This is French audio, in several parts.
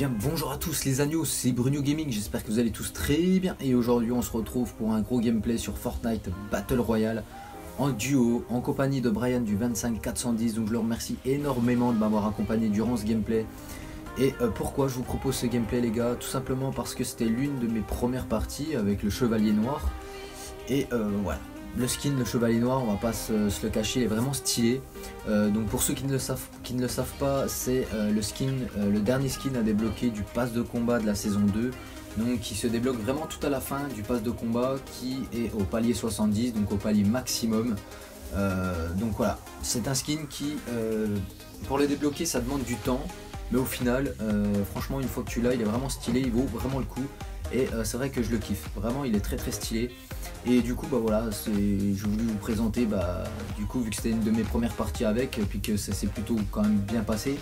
bien bonjour à tous les agneaux, c'est Bruno Gaming, j'espère que vous allez tous très bien. Et aujourd'hui on se retrouve pour un gros gameplay sur Fortnite Battle Royale en duo, en compagnie de Brian du 25410. Donc je le remercie énormément de m'avoir accompagné durant ce gameplay. Et pourquoi je vous propose ce gameplay les gars? Tout simplement parce que c'était l'une de mes premières parties avec le Chevalier Noir. Et voilà, le skin, le Chevalier Noir, on va pas se le cacher, il est vraiment stylé. Donc pour ceux qui ne le savent pas, c'est le dernier skin à débloquer du pass de combat de la saison 2. Donc qui se débloque vraiment tout à la fin du pass de combat, qui est au palier 70, donc au palier maximum. Donc voilà, c'est un skin qui, pour le débloquer, ça demande du temps. Mais au final, franchement, une fois que tu l'as, il est vraiment stylé, il vaut vraiment le coup. Et c'est vrai que je le kiffe, vraiment il est très stylé. Et du coup bah voilà, j'ai voulu vous présenter, du coup vu que c'était une de mes premières parties avec, et puis que ça s'est plutôt quand même bien passé,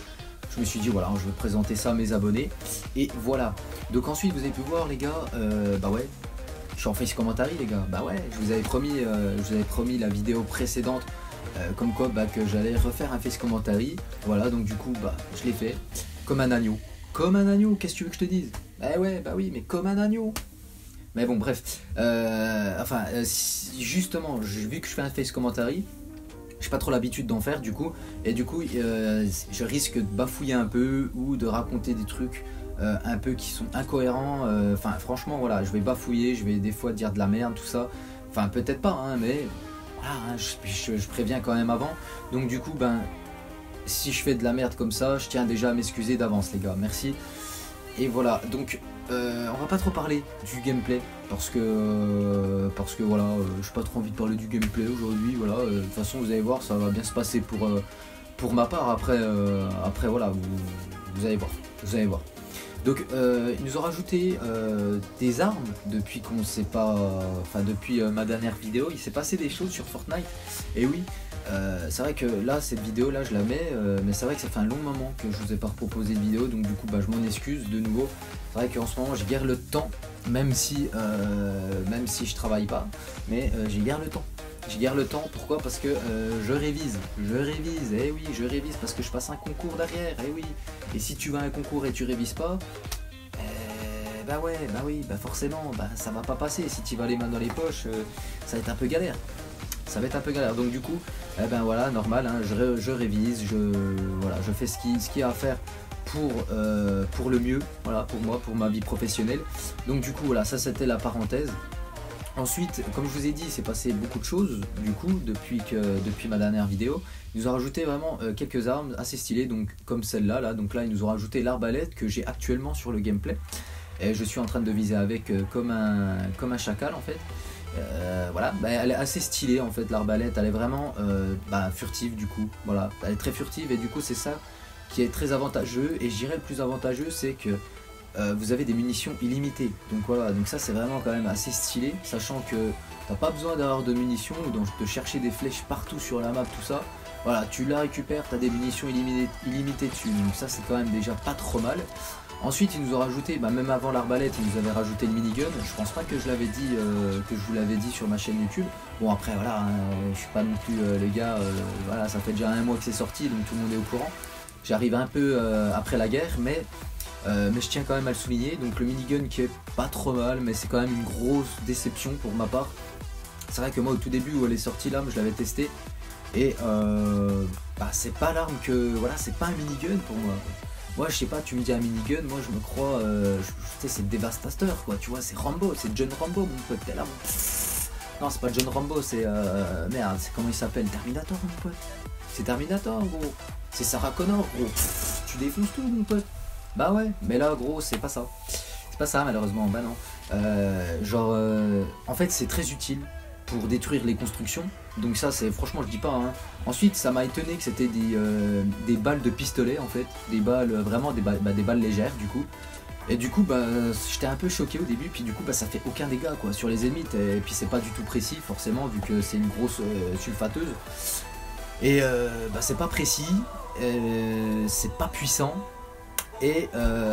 je me suis dit voilà, je vais présenter ça à mes abonnés. Et voilà, donc ensuite vous avez pu voir les gars, bah ouais, je suis en face commentary les gars, bah ouais, je vous avais promis la vidéo précédente, comme quoi que j'allais refaire un face commentary. Voilà, donc du coup je l'ai fait, comme un agneau. Comme un agneau, qu'est-ce que tu veux que je te dise? Eh ouais, bah oui, mais comme un agneau. Mais bon, bref. Justement, vu que je fais un face commentary, j'ai pas trop l'habitude d'en faire du coup. Et du coup, je risque de bafouiller un peu ou de raconter des trucs un peu qui sont incohérents. Enfin, franchement, voilà, je vais bafouiller, je vais des fois dire de la merde, tout ça. Enfin, peut-être pas, hein, mais voilà, hein, je préviens quand même avant. Donc du coup, si je fais de la merde comme ça, je tiens déjà à m'excuser d'avance les gars, merci. Et voilà, donc on va pas trop parler du gameplay parce que voilà, j'ai pas trop envie de parler du gameplay aujourd'hui. Voilà, de toute façon vous allez voir, ça va bien se passer pour ma part. Après voilà, vous allez voir. Donc ils nous ont rajouté des armes depuis qu'on sait pas, depuis ma dernière vidéo, il s'est passé des choses sur Fortnite. Et oui, c'est vrai que là cette vidéo là je la mets, mais c'est vrai que ça fait un long moment que je vous ai pas proposé de vidéo, donc du coup je m'en excuse de nouveau. C'est vrai qu'en ce moment j'ai guère le temps, même si je travaille pas, mais j'ai guère le temps. J'ai guère le temps, pourquoi? Parce que je révise, et oui je révise parce que je passe un concours derrière, et oui. Et si tu vas à un concours et tu révises pas, forcément ça va pas passer. Si tu vas les mains dans les poches, ça va être un peu galère. Donc du coup, voilà, normal, hein, je révise, je fais ce qu'il y a à faire pour le mieux, voilà, pour moi, pour ma vie professionnelle. Donc du coup, voilà, ça c'était la parenthèse. Ensuite, comme je vous ai dit, il s'est passé beaucoup de choses du coup depuis ma dernière vidéo. Ils nous ont rajouté vraiment quelques armes assez stylées, donc comme celle-là, là. Donc là, ils nous ont rajouté l'arbalète que j'ai actuellement sur le gameplay. Et je suis en train de viser avec comme un chacal en fait. Voilà, elle est assez stylée en fait, l'arbalète, elle est vraiment furtive du coup, voilà, elle est très furtive et du coup c'est ça qui est très avantageux. Et je dirais le plus avantageux, c'est que vous avez des munitions illimitées, donc voilà, donc ça c'est vraiment quand même assez stylé, sachant que t'as pas besoin d'avoir de munitions ou de chercher des flèches partout sur la map, tout ça, voilà, tu la récupères, t'as des munitions illimitées dessus, donc ça c'est quand même déjà pas trop mal. Ensuite ils nous ont rajouté, même avant l'arbalète, ils nous avaient rajouté le minigun. Je pense pas que je l'avais dit, que je vous l'avais dit sur ma chaîne YouTube. Bon après voilà, hein, je suis pas non plus les gars, voilà, ça fait déjà un mois que c'est sorti, donc tout le monde est au courant. J'arrive un peu après la guerre, mais je tiens quand même à le souligner. Donc le minigun qui est pas trop mal, mais c'est quand même une grosse déception pour ma part. C'est vrai que moi au tout début où elle est sortie l'arme, je l'avais testé. Et c'est pas l'arme que, voilà, c'est pas un minigun pour moi. Moi je sais pas, tu me dis un minigun, moi je me crois, tu sais, c'est dévastateur quoi, tu vois, c'est Rambo, c'est John Rambo mon pote, t'es là. Non c'est pas John Rambo, c'est merde, c'est comment il s'appelle, Terminator mon pote. C'est Terminator gros, c'est Sarah Connor gros, tu défonces tout mon pote. Bah ouais, mais là gros c'est pas ça. C'est pas ça malheureusement, bah non. En fait c'est très utile pour détruire les constructions. Donc ça c'est franchement je dis pas hein. Ensuite ça m'a étonné que c'était des balles de pistolet en fait, des balles vraiment des balles légères du coup. Et du coup j'étais un peu choqué au début, puis du coup ça fait aucun dégât quoi sur les ennemis, et puis c'est pas du tout précis forcément vu que c'est une grosse sulfateuse. Et c'est pas précis, c'est pas puissant. Et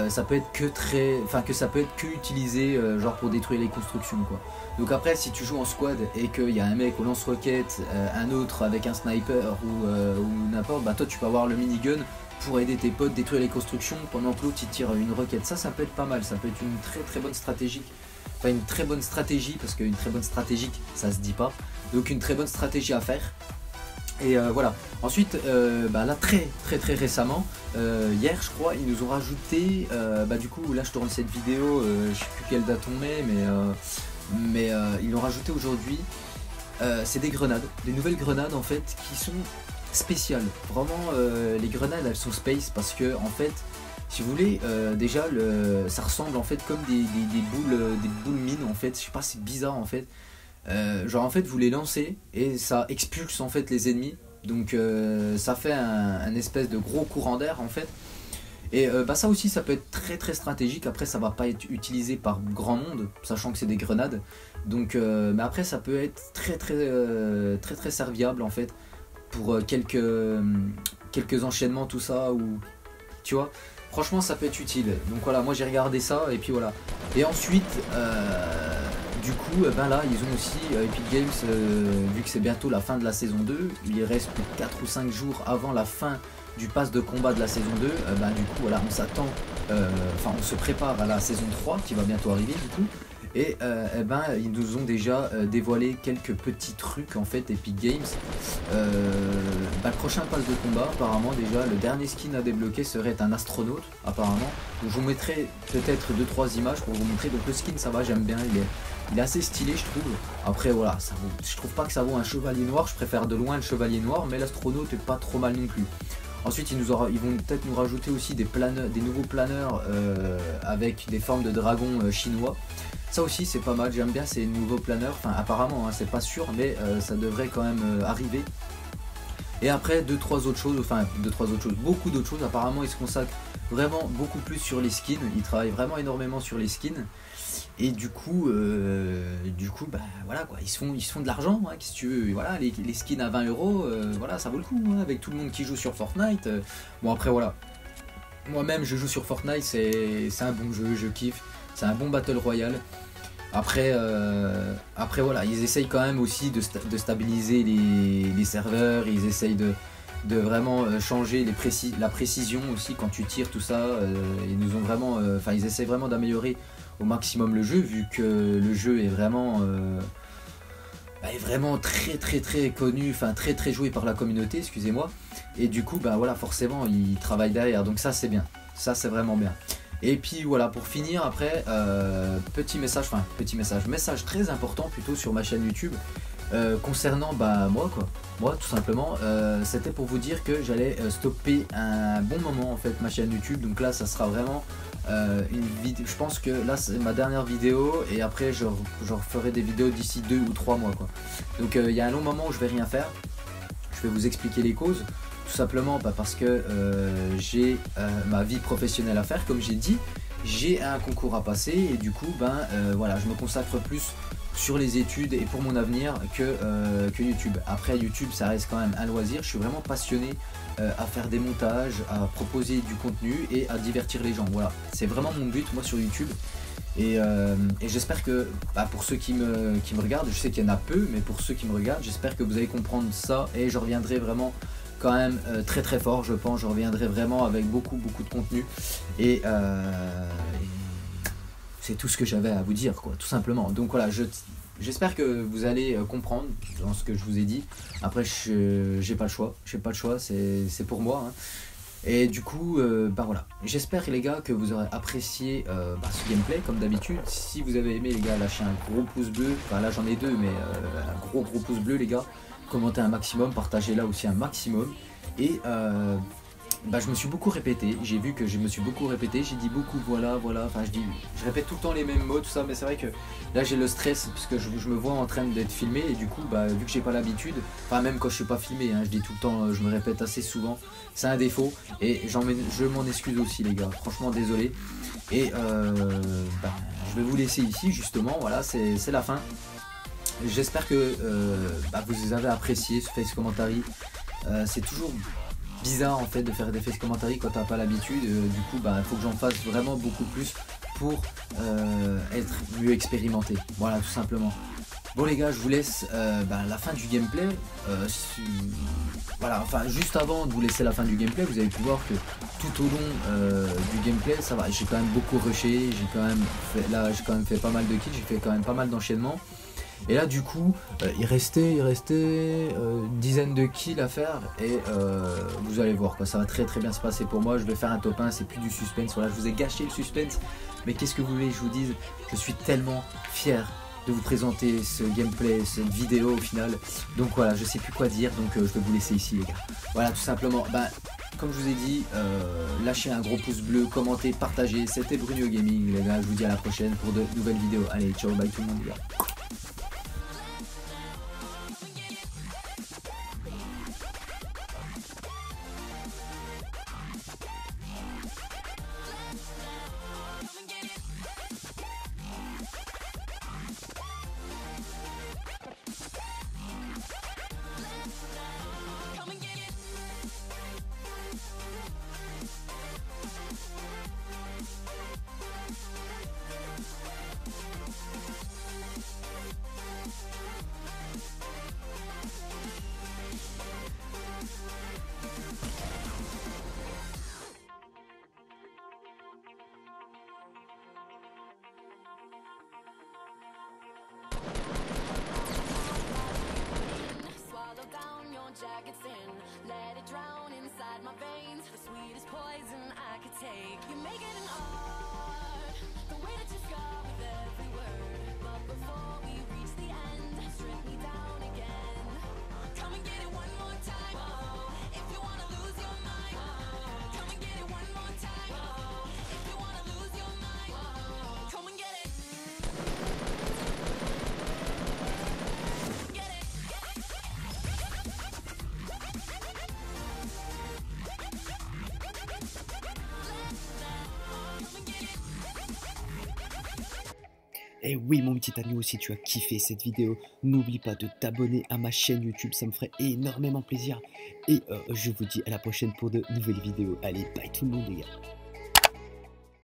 ça peut être que utilisé genre pour détruire les constructions quoi. Donc après si tu joues en squad et qu'il y a un mec au lance-roquette, un autre avec un sniper ou n'importe, toi tu peux avoir le minigun pour aider tes potes, détruire les constructions pendant que l'autre il tire une roquette. Ça peut être pas mal, ça peut être une très bonne stratégie. Enfin une très bonne stratégie, parce qu'une très bonne stratégie ça se dit pas. Donc une très bonne stratégie à faire. Et voilà. Ensuite, là très récemment, hier je crois, ils nous ont rajouté, du coup là je tourne cette vidéo, je sais plus quelle date on met, mais ils l'ont rajouté aujourd'hui. C'est des grenades, des nouvelles grenades en fait qui sont spéciales. Vraiment, les grenades elles sont space parce que en fait, si vous voulez, déjà ça ressemble en fait comme des boules mines en fait. Je sais pas, c'est bizarre en fait. Genre en fait vous les lancez et ça expulse en fait les ennemis. Donc ça fait un espèce de gros courant d'air en fait. Et ça aussi ça peut être très stratégique. Après ça va pas être utilisé par grand monde, sachant que c'est des grenades. Donc mais après ça peut être très serviable en fait pour quelques enchaînements, tout ça, ou tu vois, franchement ça peut être utile. Donc voilà, moi j'ai regardé ça et puis voilà. Et ensuite du coup là ils ont aussi Epic Games, vu que c'est bientôt la fin de la saison 2, il reste plus de 4 ou 5 jours avant la fin du pass de combat de la saison 2, du coup voilà, on s'attend, on se prépare à la saison 3 qui va bientôt arriver du coup. Et ils nous ont déjà dévoilé quelques petits trucs en fait, Epic Games. Le prochain pass de combat, apparemment déjà le dernier skin à débloquer serait un astronaute apparemment. Donc je vous mettrai peut-être 2-3 images pour vous montrer. Donc le skin ça va, j'aime bien, il est assez stylé je trouve. Après voilà, je trouve pas que ça vaut un chevalier noir, je préfère de loin le chevalier noir, mais l'astronaute est pas trop mal non plus. Ensuite ils vont peut-être nous rajouter aussi des nouveaux planeurs avec des formes de dragons chinois. Ça aussi c'est pas mal, j'aime bien ces nouveaux planeurs, enfin apparemment hein, c'est pas sûr, mais ça devrait quand même arriver. Et après beaucoup d'autres choses, apparemment ils se consacrent vraiment beaucoup plus sur les skins, ils travaillent vraiment énormément sur les skins. Et du coup voilà quoi, ils se font de l'argent, hein, si tu veux. Voilà, les skins à 20 €, voilà, ça vaut le coup, hein, avec tout le monde qui joue sur Fortnite. Bon après voilà, moi-même je joue sur Fortnite, c'est un bon jeu, je kiffe, c'est un bon battle royale. Après voilà, ils essayent quand même aussi de stabiliser les serveurs, ils essayent de vraiment changer la précision aussi quand tu tires, tout ça. Ils essayent vraiment d'améliorer au maximum le jeu, vu que le jeu est vraiment très connu, enfin très joué par la communauté, excusez-moi. Et du coup voilà, forcément ils travaillent derrière, donc ça c'est bien, ça c'est vraiment bien. Et puis voilà, pour finir après, message très important plutôt sur ma chaîne YouTube, concernant moi tout simplement, c'était pour vous dire que j'allais stopper un bon moment en fait ma chaîne YouTube. Donc là ça sera vraiment une vidéo, je pense que là c'est ma dernière vidéo, et après je referai des vidéos d'ici 2 ou 3 mois quoi. Donc il y a un long moment où je vais rien faire, je vais vous expliquer les causes. Tout simplement parce que j'ai ma vie professionnelle à faire, comme j'ai dit, j'ai un concours à passer, et du coup voilà, je me consacre plus sur les études et pour mon avenir que YouTube. Après YouTube ça reste quand même un loisir, je suis vraiment passionné à faire des montages, à proposer du contenu et à divertir les gens. Voilà, c'est vraiment mon but moi sur YouTube. Et j'espère que pour ceux qui me regardent, je sais qu'il y en a peu, mais pour ceux qui me regardent, j'espère que vous allez comprendre ça, et je reviendrai vraiment quand même très fort, je pense. Je reviendrai vraiment avec beaucoup de contenu, et c'est tout ce que j'avais à vous dire quoi, tout simplement. Donc voilà, j'espère que vous allez comprendre dans ce que je vous ai dit. Après j'ai pas le choix, c'est pour moi hein. Et du coup voilà, j'espère les gars que vous aurez apprécié ce gameplay comme d'habitude. Si vous avez aimé les gars, lâchez un gros pouce bleu, enfin là j'en ai deux, mais un gros pouce bleu les gars. Commentez un maximum, partagez là aussi un maximum. Et je me suis beaucoup répété, j'ai vu que je me suis beaucoup répété, j'ai dit beaucoup voilà, enfin je répète tout le temps les mêmes mots, tout ça, mais c'est vrai que là j'ai le stress parce que je me vois en train d'être filmé, et du coup vu que j'ai pas l'habitude, enfin même quand je suis pas filmé, hein, je dis tout le temps, je me répète assez souvent, c'est un défaut, et je m'en excuse aussi les gars, franchement désolé. Et je vais vous laisser ici justement, voilà, c'est la fin. J'espère que vous avez apprécié ce face commentary. C'est toujours bizarre en fait de faire des face commentary quand t'as pas l'habitude. Du coup il faut que j'en fasse vraiment beaucoup plus pour être mieux expérimenté. Voilà, tout simplement. Bon les gars, je vous laisse la fin du gameplay. Voilà, enfin juste avant de vous laisser la fin du gameplay, vous avez pu voir que tout au long du gameplay, ça va. J'ai quand même beaucoup rushé, j'ai quand même fait pas mal de kills, j'ai fait quand même pas mal d'enchaînements. Et là du coup, il restait une dizaine de kills à faire et vous allez voir quoi, ça va très bien se passer pour moi. Je vais faire un top 1, c'est plus du suspense. Voilà, je vous ai gâché le suspense, mais qu'est-ce que vous voulez que je vous dise? Je suis tellement fier de vous présenter ce gameplay, cette vidéo au final. Donc voilà, je sais plus quoi dire, donc je vais vous laisser ici les gars. Voilà, tout simplement, comme je vous ai dit, lâchez un gros pouce bleu, commentez, partagez. C'était Brunio Gaming les gars, je vous dis à la prochaine pour de nouvelles vidéos. Allez, ciao, bye tout le monde les gars. Jackets in, let it drown inside my veins. The sweetest poison I could take. You make it an art, the way that you scar with every word. But before we reach the end, strip me down again. Come and get it one more time. Oh, if you wanna lose your mind. Oh, come and get it one more time. Oh, if you wanna lose your mind. Oh, come and get it. Get it. Et oui mon petit ami, si tu as kiffé cette vidéo, n'oublie pas de t'abonner à ma chaîne YouTube, ça me ferait énormément plaisir. Et je vous dis à la prochaine pour de nouvelles vidéos. Allez, bye tout le monde les gars.